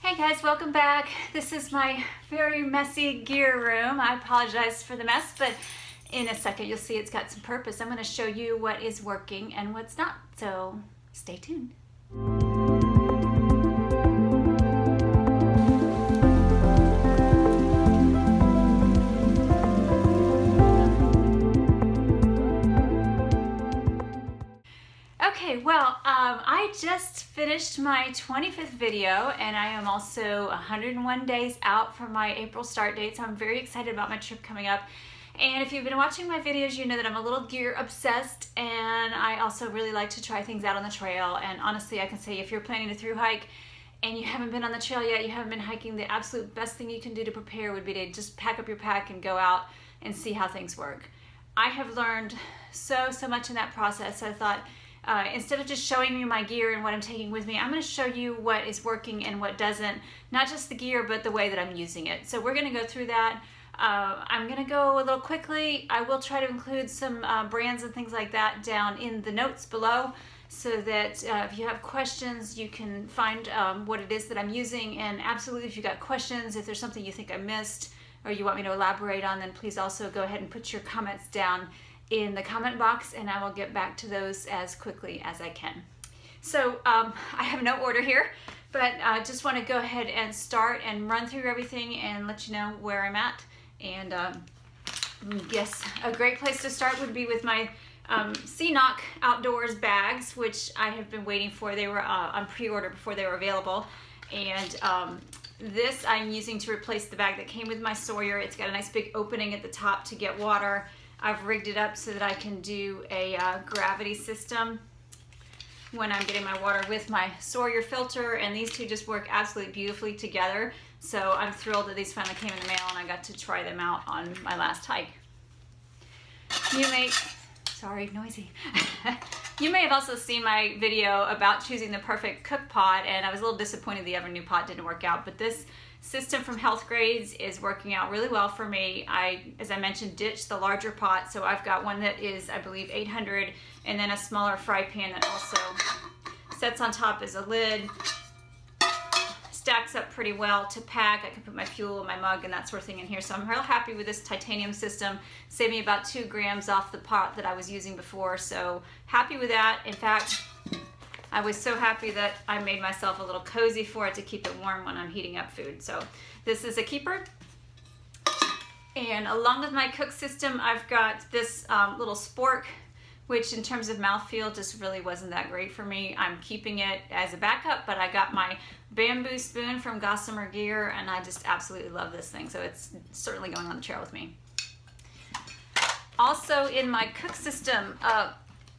Hey guys, welcome back. This is my very messy gear room. I apologize for the mess, but in a second you'll see it's got some purpose. I'm going to show you what is working and what's not, so stay tuned. Okay, well, I just finished my 25th video and I am also 101 days out from my April start date, so I'm very excited about my trip coming up. And if you've been watching my videos, you know that I'm a little gear obsessed, and I also really like to try things out on the trail. And honestly, I can say if you're planning a thru hike and you haven't been on the trail yet, you haven't been hiking, the absolute best thing you can do to prepare would be to just pack up your pack and go out and see how things work. I have learned so much in that process. I thought, instead of just showing you my gear and what I'm taking with me, I'm going to show you what is working and what doesn't. Not just the gear, but the way that I'm using it. So we're going to go through that. I'm going to go a little quickly. I will try to include some brands and things like that down in the notes below, so that if you have questions, you can find what it is that I'm using. And absolutely, if you've got questions, if there's something you think I missed or you want me to elaborate on, then please also go ahead and put your comments down in the comment box, and I will get back to those as quickly as I can. So I have no order here, but I just want to go ahead and start and run through everything and let you know where I'm at. And yes, a great place to start would be with my Cnoc outdoors bags, which I have been waiting for. They were on pre-order before they were available, and this I'm using to replace the bag that came with my Sawyer. It's got a nice big opening at the top to get water. I've rigged it up so that I can do a gravity system when I'm getting my water with my Sawyer filter, and these two just work absolutely beautifully together. So I'm thrilled that these finally came in the mail and I got to try them out on my last hike. You may, sorry, noisy. You may have also seen my video about choosing the perfect cook pot, and I was a little disappointed the other new pot didn't work out, but this system from Health Grades is working out really well for me. As I mentioned, ditched the larger pot, so I've got one that is, I believe, 800, and then a smaller fry pan that also sets on top as a lid. Stacks up pretty well to pack. I can put my fuel, my mug, and that sort of thing in here. So I'm real happy with this titanium system. Saved me about 2 grams off the pot that I was using before, so happy with that. In fact, I was so happy that I made myself a little cozy for it to keep it warm when I'm heating up food. So this is a keeper. And along with my cook system, I've got this little spork, which in terms of mouthfeel just really wasn't that great for me. I'm keeping it as a backup, but I got my bamboo spoon from Gossamer Gear, and I just absolutely love this thing. So it's certainly going on the trail with me. Also in my cook system,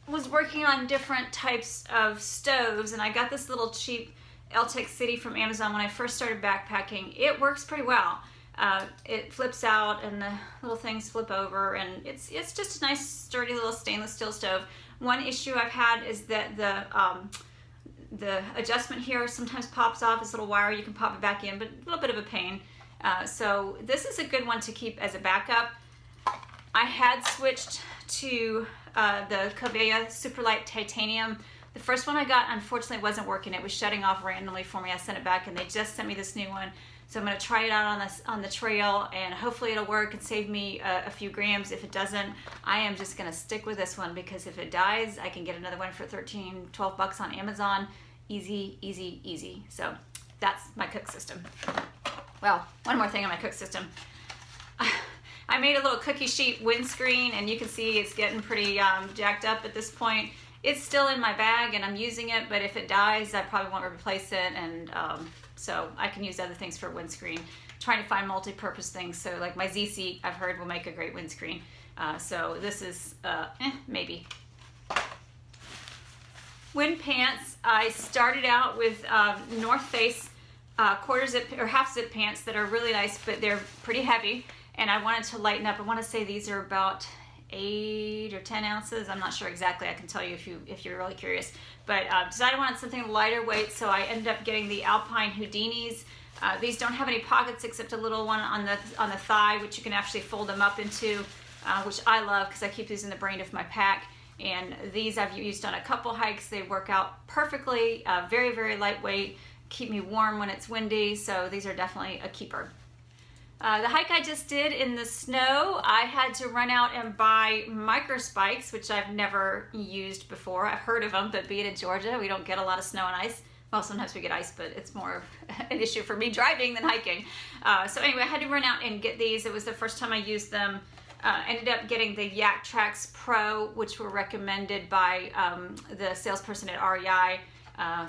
was working on different types of stoves, and I got this little cheap Eltec City from Amazon when I first started backpacking. It works pretty well. It flips out and the little things flip over, and it's just a nice sturdy little stainless steel stove. One issue I've had is that the adjustment here sometimes pops off. This little wire, you can pop it back in, but a little bit of a pain. So this is a good one to keep as a backup. I had switched to the Kovea Supalight titanium. The first one I got, unfortunately, wasn't working. It was shutting off randomly for me. I sent it back, and they just sent me this new one. So I'm going to try it out on the trail, and hopefully it'll work and save me a few grams. If it doesn't, I am just going to stick with this one, because if it dies, I can get another one for 13, 12 bucks on Amazon. Easy, easy, easy. So that's my cook system. Well, one more thing on my cook system. I made a little cookie sheet windscreen, and you can see it's getting pretty jacked up at this point. It's still in my bag and I'm using it, but if it dies, I probably won't replace it, and so I can use other things for windscreen. Trying to find multi-purpose things, so like my Z-seat, I've heard will make a great windscreen. So this is maybe. Wind pants, I started out with North Face quarter zip or half zip pants that are really nice, but they're pretty heavy. And I wanted to lighten up. I want to say these are about 8 or 10 ounces. I'm not sure exactly. I can tell you if you're really curious. But decided I wanted something lighter weight, so I ended up getting the Alpine Houdinis. These don't have any pockets except a little one on the thigh, which you can actually fold them up into, which I love because I keep these in the brain of my pack. And these I've used on a couple hikes. They work out perfectly. Very, very lightweight. keep me warm when it's windy, so these are definitely a keeper. The hike I just did in the snow, I had to run out and buy micro spikes, which I've never used before. I've heard of them, but being in Georgia, we don't get a lot of snow and ice. Well, sometimes we get ice, but it's more of an issue for me driving than hiking. So anyway, I had to run out and get these. It was the first time I used them. Ended up getting the Yaktrax Pro, which were recommended by the salesperson at REI.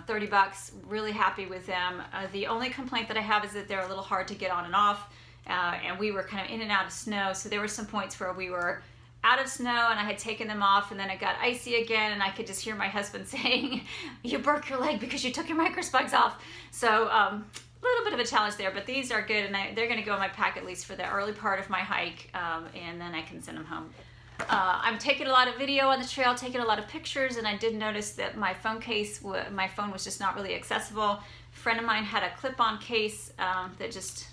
30 bucks, really happy with them. The only complaint that I have is that they're a little hard to get on and off. And we were kind of in and out of snow, so there were some points where we were out of snow and I had taken them off, and then it got icy again, and I could just hear my husband saying, "You broke your leg because you took your micro spikes off." So a little bit of a challenge there, but these are good, and they're going to go in my pack at least for the early part of my hike, and then I can send them home. I'm taking a lot of video on the trail, taking a lot of pictures, and I did notice that my phone case, my phone was just not really accessible. A friend of mine had a clip-on case that just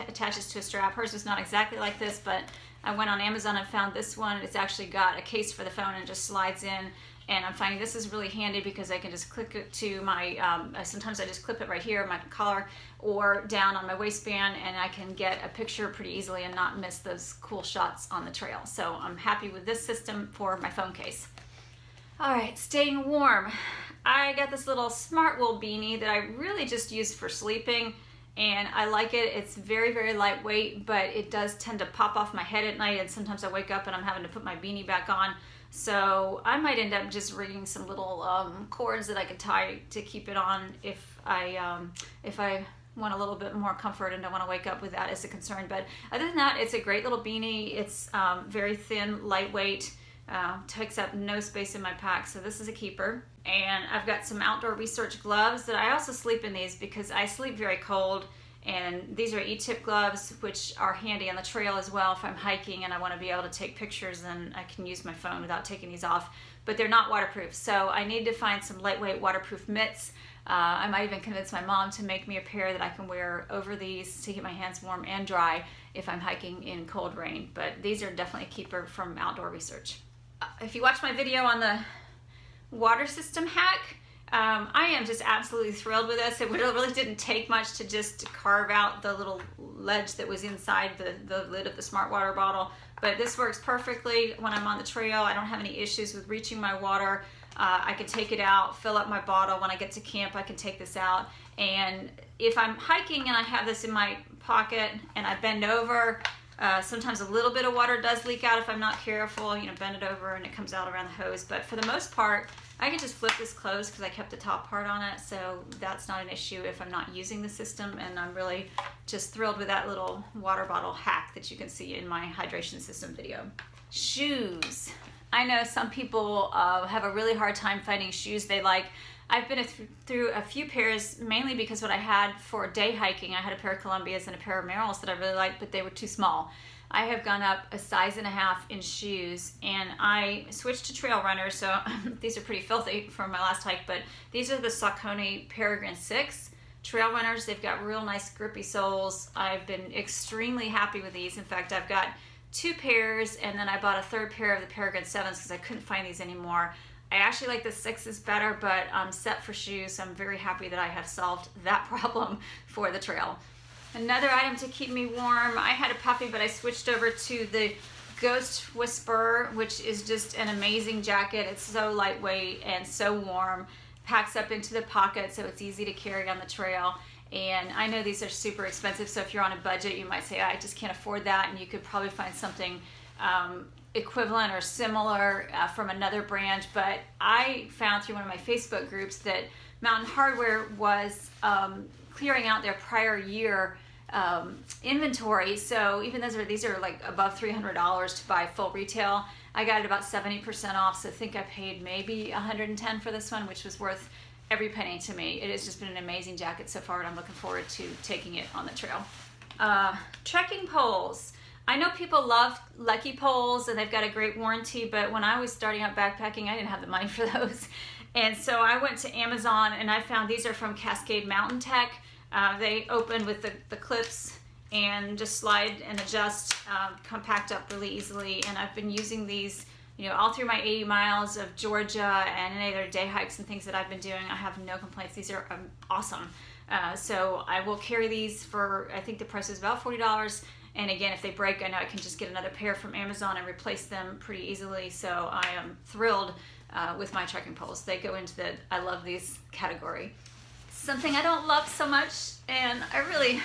attaches to a strap. Hers was not exactly like this, but I went on Amazon and found this one. It's actually got a case for the phone and it just slides in, and I'm finding this is really handy because I can just click it to my, sometimes I just clip it right here, my collar, or down on my waistband, and I can get a picture pretty easily and not miss those cool shots on the trail. So I'm happy with this system for my phone case. All right, staying warm. I got this little Smartwool beanie that I really just use for sleeping, and I like it. It's very, very lightweight, but it does tend to pop off my head at night, and sometimes I wake up and I'm having to put my beanie back on. So I might end up just rigging some little cords that I could tie to keep it on if I want a little bit more comfort and don't want to wake up with that as a concern. But other than that, it's a great little beanie. It's very thin, lightweight, takes up no space in my pack, so this is a keeper. And I've got some outdoor research gloves that I also sleep in these because I sleep very cold, and these are E-tip gloves, which are handy on the trail as well if I'm hiking and I want to be able to take pictures, and I can use my phone without taking these off, but they're not waterproof, so I need to find some lightweight waterproof mitts. I might even convince my mom to make me a pair that I can wear over these to keep my hands warm and dry if I'm hiking in cold rain, but these are definitely a keeper from outdoor research. If you watch my video on the water system hack, I am just absolutely thrilled with this. It really didn't take much to just carve out the little ledge that was inside the lid of the Smart Water bottle, but this works perfectly when I'm on the trail. I don't have any issues with reaching my water. I can take it out, fill up my bottle. When I get to camp, I can take this out, and if I'm hiking and I have this in my pocket and I bend over, sometimes a little bit of water does leak out if I'm not careful, you know, bend it over and it comes out around the hose. But for the most part, I can just flip this closed because I kept the top part on it, so that's not an issue if I'm not using the system, and I'm really just thrilled with that little water bottle hack that you can see in my hydration system video. Shoes. I know some people have a really hard time finding shoes they like. I've been through a few pairs, mainly because what I had for day hiking, I had a pair of Columbias and a pair of Merrells that I really liked, but they were too small. I have gone up a size and a half in shoes, and I switched to trail runners, so these are pretty filthy from my last hike, but these are the Saucony Peregrine 6 trail runners. They've got real nice grippy soles. I've been extremely happy with these. In fact, I've got 2 pairs, and then I bought a 3rd pair of the Peregrine 7s because I couldn't find these anymore. I actually like the 6s better, but I'm set for shoes, so I'm very happy that I have solved that problem for the trail. Another item to keep me warm, I had a puffy, but I switched over to the Ghost Whisperer, which is just an amazing jacket. It's so lightweight and so warm, packs up into the pocket, so it's easy to carry on the trail. And I know these are super expensive, so if you're on a budget, you might say, I just can't afford that, and you could probably find something equivalent or similar from another brand. But I found through one of my Facebook groups that Mountain Hardwear was clearing out their prior year inventory, so even though these are like above $300 to buy full retail, I got it about 70% off, so I think I paid maybe $110 for this one, which was worth every penny to me. It has just been an amazing jacket so far, and I'm looking forward to taking it on the trail. Trekking poles. I know people love Lucky poles and they've got a great warranty, but when I was starting out backpacking, I didn't have the money for those. And so I went to Amazon and I found these are from Cascade Mountain Tech. They open with the clips and just slide and adjust, compact up really easily. And I've been using these, you know, all through my 80 miles of Georgia and any other day hikes and things that I've been doing. I have no complaints. These are awesome. So I will carry these for, I think the price is about $40. And again, if they break, I know I can just get another pair from Amazon and replace them pretty easily. So I am thrilled with my trekking poles. They go into the I love these category. Something I don't love so much, and I really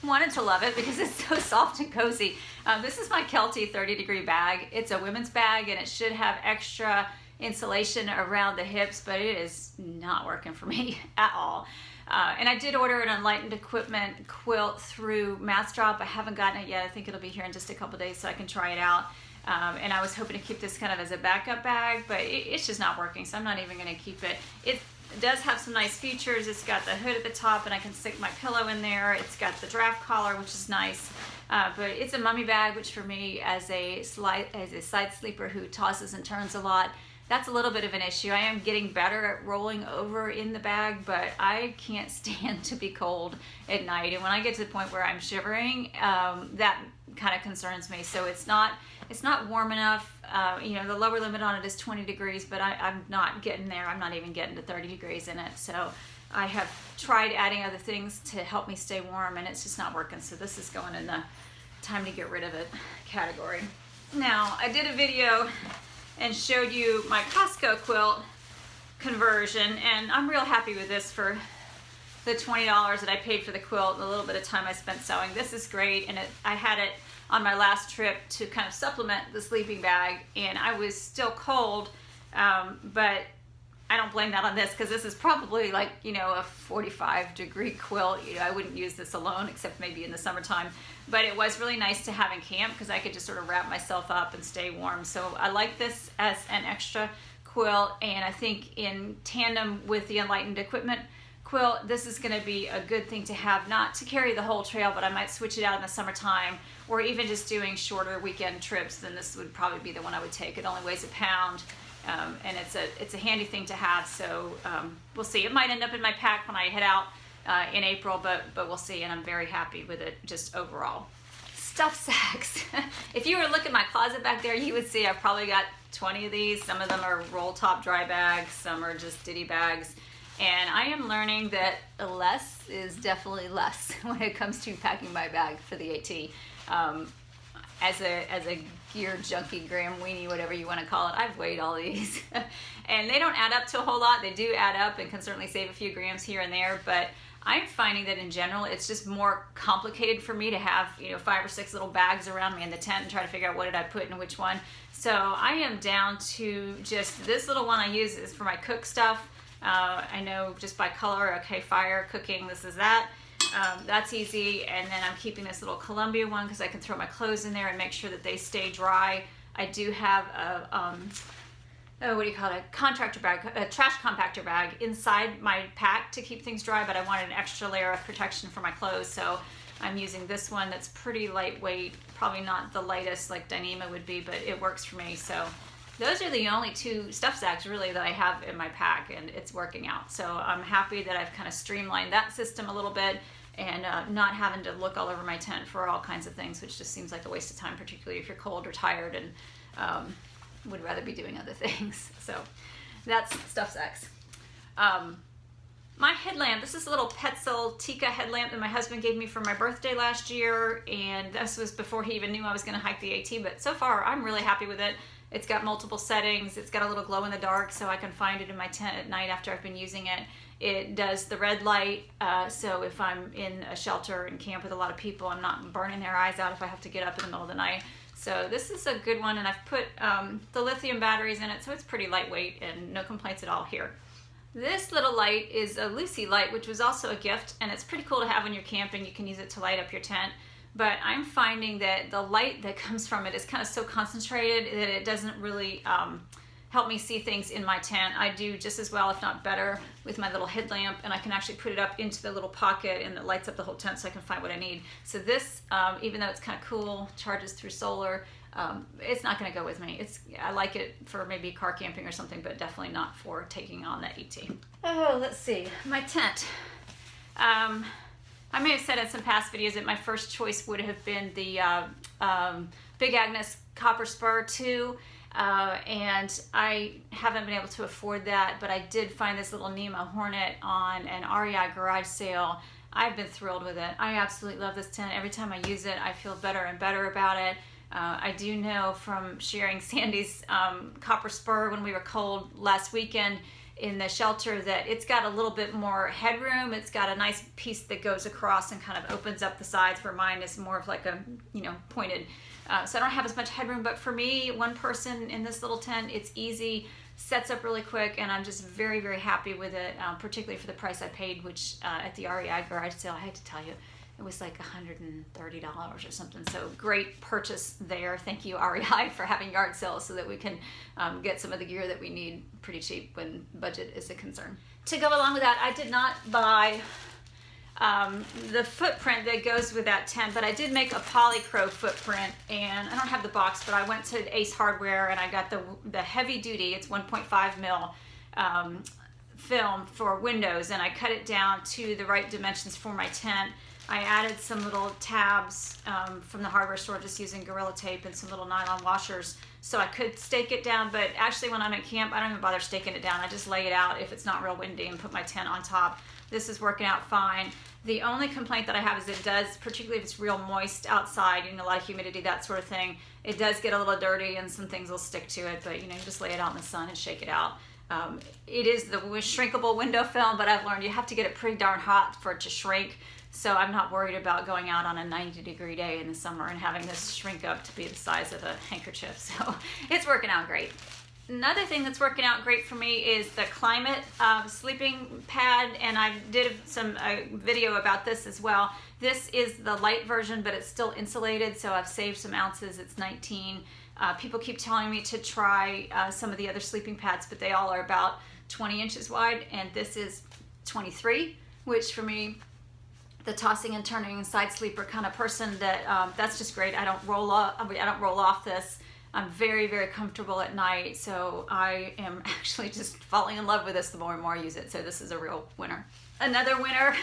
wanted to love it because it's so soft and cozy. This is my Kelty 30-degree bag. It's a women's bag, and it should have extra insulation around the hips, but it is not working for me at all. And I did order an Enlightened Equipment quilt through Massdrop. I haven't gotten it yet. I think it'll be here in just a couple days so I can try it out. And I was hoping to keep this kind of as a backup bag, but it's just not working, so I'm not even going to keep it. It does have some nice features. It's got the hood at the top, and I can stick my pillow in there. It's got the draft collar, which is nice. But it's a mummy bag, which for me, as a side sleeper who tosses and turns a lot, that's a little bit of an issue. I am getting better at rolling over in the bag, but I can't stand to be cold at night. And when I get to the point where I'm shivering, that kind of concerns me. So it's not warm enough. You know, the lower limit on it is 20 degrees, but I'm not getting there. I'm not even getting to 30 degrees in it. So I have tried adding other things to help me stay warm, and it's just not working. So this is going in the time to get rid of it category. Now, I did a video and showed you my Costco quilt conversion, and I'm real happy with this for the $20 that I paid for the quilt and a little bit of time I spent sewing. This is great, and I had it on my last trip to kind of supplement the sleeping bag, and I was still cold, but I don't blame that on this, because this is probably like, you know, a 45-degree quilt. You know, I wouldn't use this alone except maybe in the summertime, but it was really nice to have in camp because I could just sort of wrap myself up and stay warm. So I like this as an extra quilt, and I think in tandem with the Enlightened Equipment quilt, this is going to be a good thing to have, not to carry the whole trail, but I might switch it out in the summertime, or even just doing shorter weekend trips. Then this would probably be the one I would take. It only weighs a pound. And it's a handy thing to have, so we'll see. It might end up in my pack when I head out in April, but we'll see, and I'm very happy with it just overall. Stuff sacks. If you were to look at my closet back there, you would see I've probably got 20 of these. Some of them are roll top dry bags, some are just ditty bags, and I am learning that less is definitely less when it comes to packing my bag for the AT. As a gear junkie, gram weenie, whatever you want to call it, I've weighed all these and they don't add up to a whole lot. They do add up and can certainly save a few grams here and there, but I'm finding that in general it's just more complicated for me to have, you know, 5 or 6 little bags around me in the tent and try to figure out what did I put in which one. So I am down to just this little one. I use is for my cook stuff. I know just by color, okay, fire, cooking, this is that. That's easy, and then I'm keeping this little Columbia one because I can throw my clothes in there and make sure that they stay dry. I do have a, what do you call it, a contractor bag, a trash compactor bag inside my pack to keep things dry, but I wanted an extra layer of protection for my clothes, so I'm using this one that's pretty lightweight, probably not the lightest like Dyneema would be, but it works for me. So those are the only 2 stuff sacks really that I have in my pack, and it's working out. So I'm happy that I've kind of streamlined that system a little bit, and not having to look all over my tent for all kinds of things, which just seems like a waste of time, particularly if you're cold or tired and would rather be doing other things. So that's stuff sacks. My headlamp, this is a little Petzl Tikka headlamp that my husband gave me for my birthday last year, and this was before he even knew I was going to hike the AT, but so far I'm really happy with it. It's got multiple settings. It's got a little glow in the dark so I can find it in my tent at night after I've been using it. It does the red light, so if I'm in a shelter and camp with a lot of people, I'm not burning their eyes out if I have to get up in the middle of the night. So this is a good one, and I've put the lithium batteries in it, so it's pretty lightweight and no complaints at all here. This little light is a Luci Light, which was also a gift, and it's pretty cool to have when you're camping. You can use it to light up your tent. But I'm finding that the light that comes from it is kind of so concentrated that it doesn't really help me see things in my tent. I do just as well, if not better, with my little headlamp, and I can actually put it up into the little pocket and it lights up the whole tent so I can find what I need. So this, even though it's kind of cool, charges through solar, it's not going to go with me. I like it for maybe car camping or something, but definitely not for taking on that AT. Oh, let's see, my tent. I may have said in some past videos that my first choice would have been the Big Agnes Copper Spur 2, and I haven't been able to afford that, but I did find this little Nemo Hornet on an REI garage sale, I've been thrilled with it. I absolutely love this tent. Every time I use it, I feel better and better about it. I do know from sharing Sandy's copper spur when we were cold last weekend in the shelter that it's got a little bit more headroom. It's got a nice piece that goes across and kind of opens up the sides, where mine is more of like a, you know, pointed. So I don't have as much headroom, but for me, one person in this little tent, it's easy, sets up really quick, and I'm just very, very happy with it, particularly for the price I paid, which at the REI garage sale, I hate to tell you, it was like $130 or something. So great purchase there. Thank you, REI, for having yard sales so that we can get some of the gear that we need pretty cheap when budget is a concern. To go along with that, I did not buy the footprint that goes with that tent, but I did make a Polycro footprint, and I don't have the box, but I went to Ace Hardware and I got the heavy duty, it's 1.5 mil film for windows, and I cut it down to the right dimensions for my tent. I added some little tabs from the hardware store, just using Gorilla Tape and some little nylon washers, so I could stake it down. But actually when I'm at camp, I don't even bother staking it down. I just lay it out if it's not real windy and put my tent on top. This is working out fine. The only complaint that I have is it does, particularly if it's real moist outside, you know, a lot of humidity, that sort of thing, it does get a little dirty and some things will stick to it, but you know, you just lay it out in the sun and shake it out. It is the shrinkable window film, but I've learned you have to get it pretty darn hot for it to shrink. So I'm not worried about going out on a 90-degree day in the summer and having this shrink up to be the size of a handkerchief. So it's working out great. Another thing that's working out great for me is the Klymit sleeping pad, and I did some video about this as well. This is the light version, but it's still insulated, so I've saved some ounces. It's 19. People keep telling me to try some of the other sleeping pads, but they all are about 20 inches wide, and this is 23, which for me, the tossing and turning side sleeper kind of person, that's just great. I don't roll off this. I'm very, very comfortable at night, so I am actually just falling in love with this the more and more I use it, so this is a real winner. Another winner,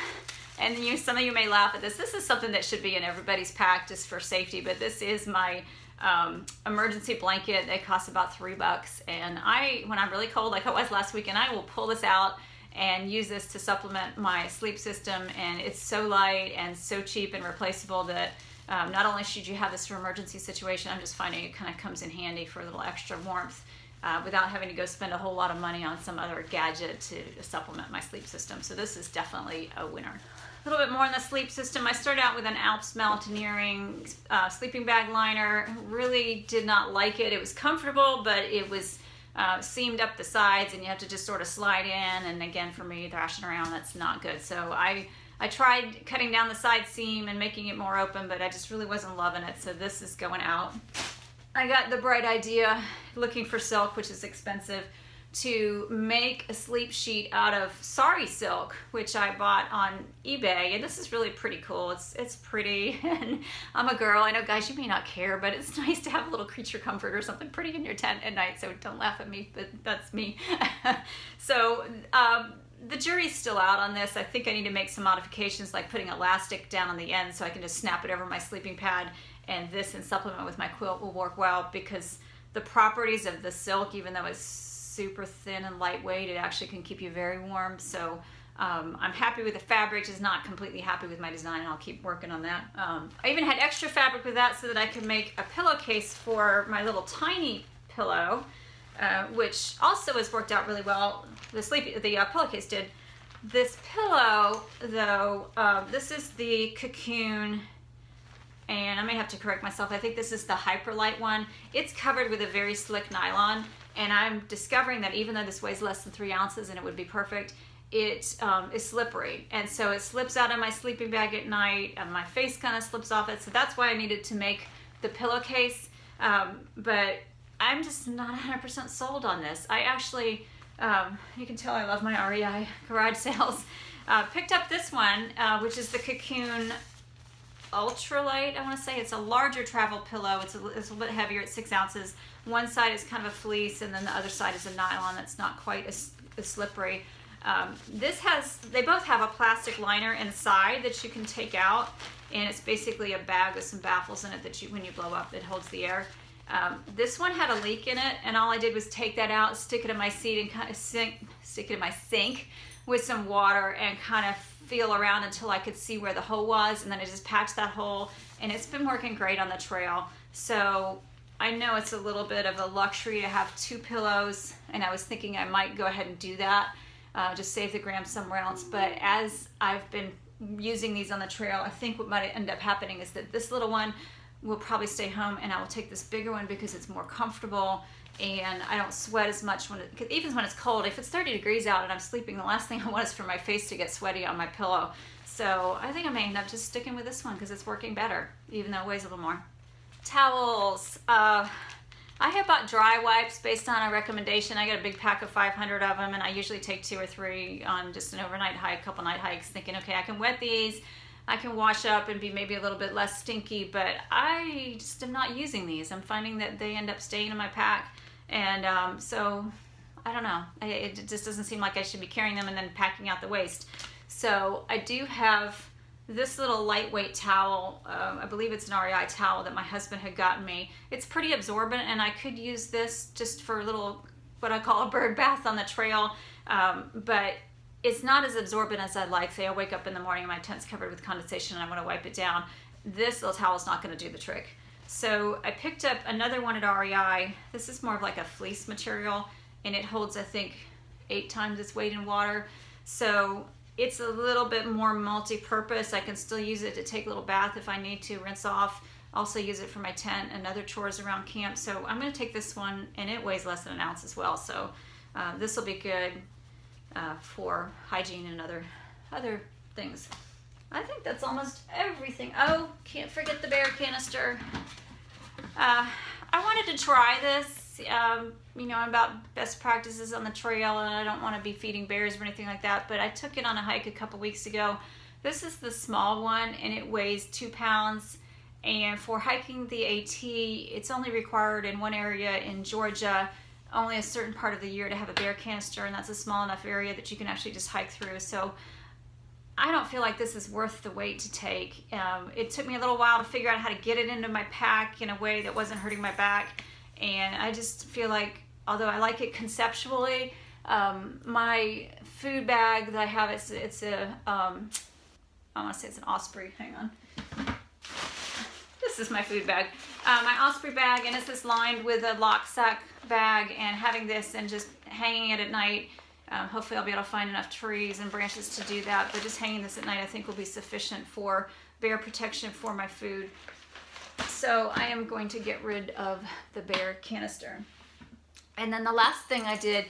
and some of you may laugh at this, this is something that should be in everybody's pack just for safety, but this is my emergency blanket. They cost about $3, and when I'm really cold like I was last weekend, I will pull this out and use this to supplement my sleep system, and it's so light and so cheap and replaceable that not only should you have this for emergency situation, I'm just finding it kind of comes in handy for a little extra warmth without having to go spend a whole lot of money on some other gadget to supplement my sleep system. So this is definitely a winner. A little bit more on the sleep system. I started out with an Alps Mountaineering sleeping bag liner. Really did not like it. It was comfortable, but it was seamed up the sides, and you have to just sort of slide in, and again, for me, thrashing around, that's not good. So I tried cutting down the side seam and making it more open, but I just really wasn't loving it, so this is going out. I got the bright idea, looking for silk, which is expensive, to make a sleep sheet out of sari silk, which I bought on eBay, and this is really pretty cool. It's pretty, and I'm a girl. I know, guys, you may not care, but it's nice to have a little creature comfort or something pretty in your tent at night, so don't laugh at me, but that's me. So the jury's still out on this. I think I need to make some modifications, like putting elastic down on the end so I can just snap it over my sleeping pad, and this in supplement with my quilt will work well, because the properties of the silk, even though it's super thin and lightweight, it actually can keep you very warm. So I'm happy with the fabric, just not completely happy with my design, and I'll keep working on that. I even had extra fabric with that so that I could make a pillowcase for my little tiny pillow, which also has worked out really well. The pillowcase did. This pillow, though, this is the Cocoon, and I may have to correct myself, I think this is the Hyperlight one. It's covered with a very slick nylon, and I'm discovering that even though this weighs less than 3 ounces and it would be perfect, it is slippery, and so it slips out of my sleeping bag at night, and my face kind of slips off it, so that's why I needed to make the pillowcase, but I'm just not 100% sold on this. I actually, you can tell I love my REI garage sales, picked up this one, which is the Cocoon Ultralight, I want to say. It's a larger travel pillow. It's a little bit heavier at 6 ounces. One side is kind of a fleece, and then the other side is a nylon that's not quite as slippery. They both have a plastic liner inside that you can take out, and it's basically a bag with some baffles in it that when you blow up, it holds the air. This one had a leak in it, and all I did was take that out, stick it in my seat, and kind of stick it in my sink with some water, and kind of feel around until I could see where the hole was, and then I just patched that hole, and it's been working great on the trail. So I know it's a little bit of a luxury to have 2 pillows, and I was thinking I might go ahead and do that, just save the grams somewhere else. But as I've been using these on the trail, I think what might end up happening is that this little one will probably stay home, and I will take this bigger one because it's more comfortable, and I don't sweat as much even when it's cold. If it's 30 degrees out and I'm sleeping, the last thing I want is for my face to get sweaty on my pillow. So I think I may end up just sticking with this one because it's working better, even though it weighs a little more. Towels. I have bought dry wipes based on a recommendation. I got a big pack of 500 of them, and I usually take 2 or 3 on just an overnight hike, couple night hikes, thinking, okay, I can wet these, I can wash up and be maybe a little bit less stinky, but I just am not using these. I'm finding that they end up staying in my pack, and so I don't know. It just doesn't seem like I should be carrying them and then packing out the waste. So I do have this little lightweight towel. I believe it's an REI towel that my husband had gotten me. It's pretty absorbent, and I could use this just for a little, what I call a bird bath on the trail, but it's not as absorbent as I'd like. Say I wake up in the morning and my tent's covered with condensation and I want to wipe it down. This little towel is not going to do the trick. So I picked up another one at REI. This is more of like a fleece material, and it holds, I think, 8 times its weight in water. So it's a little bit more multi-purpose. I can still use it to take a little bath if I need to, rinse off. Also use it for my tent and other chores around camp. So I'm going to take this one, and it weighs less than an ounce as well. So this will be good for hygiene and other things. I think that's almost everything. Oh, can't forget the bear canister. I wanted to try this. You know, about best practices on the trail, and I don't want to be feeding bears or anything like that, but I took it on a hike a couple weeks ago. This is the small one, and it weighs 2 pounds, and for hiking the AT, it's only required in one area in Georgia, only a certain part of the year, to have a bear canister, and that's a small enough area that you can actually just hike through. So I don't feel like this is worth the weight to take. It took me a little while to figure out how to get it into my pack in a way that wasn't hurting my back. And I just feel like, although I like it conceptually, my food bag that I have, it's a, I want to say it's an Osprey, hang on. This is my food bag. My Osprey bag, and it's just lined with a lock sack bag, and having this and just hanging it at night, hopefully I'll be able to find enough trees and branches to do that, but just hanging this at night I think will be sufficient for bear protection for my food. So I am going to get rid of the bear canister. And then the last thing I did,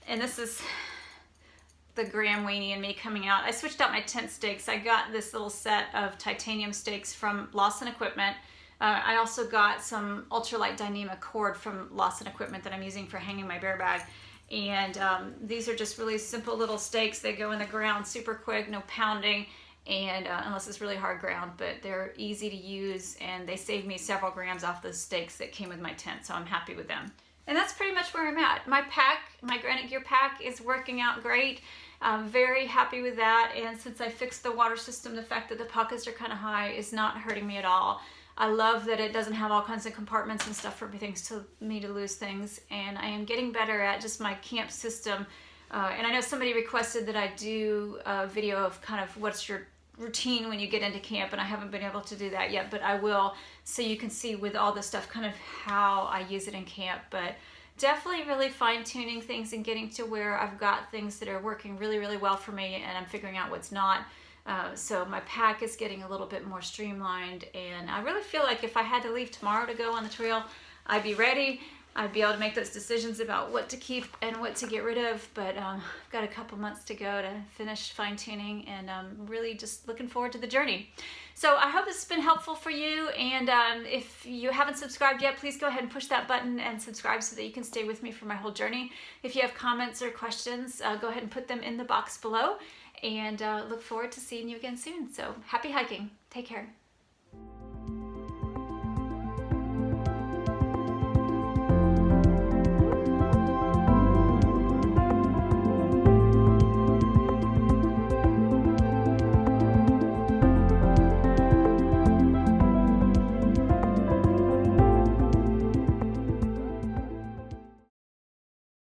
and this is the Graham weenie and me coming out, I switched out my tent stakes. I got this little set of titanium stakes from Lawson Equipment. I also got some ultralight Dyneema cord from Lawson Equipment that I'm using for hanging my bear bag. And these are just really simple little stakes. They go in the ground super quick, no pounding, and unless it's really hard ground, but they're easy to use, and they saved me several grams off the stakes that came with my tent, so I'm happy with them. And that's pretty much where I'm at. My pack, my Granite Gear pack, is working out great. I'm very happy with that, and since I fixed the water system, the fact that the pockets are kind of high is not hurting me at all. I love that it doesn't have all kinds of compartments and stuff for things to me to lose things, and I am getting better at just my camp system. And I know somebody requested that I do a video of kind of what's your routine when you get into camp, and I haven't been able to do that yet, but I will, so you can see with all this stuff kind of how I use it in camp. But definitely really fine-tuning things and getting to where I've got things that are working really, really well for me, and I'm figuring out what's not. So my pack is getting a little bit more streamlined, and I really feel like if I had to leave tomorrow to go on the trail, I'd be ready. I'd be able to make those decisions about what to keep and what to get rid of, but I've got a couple months to go to finish fine-tuning, and I'm really just looking forward to the journey. So I hope this has been helpful for you, and if you haven't subscribed yet, please go ahead and push that button and subscribe so that you can stay with me for my whole journey. If you have comments or questions, go ahead and put them in the box below, and look forward to seeing you again soon. So happy hiking. Take care.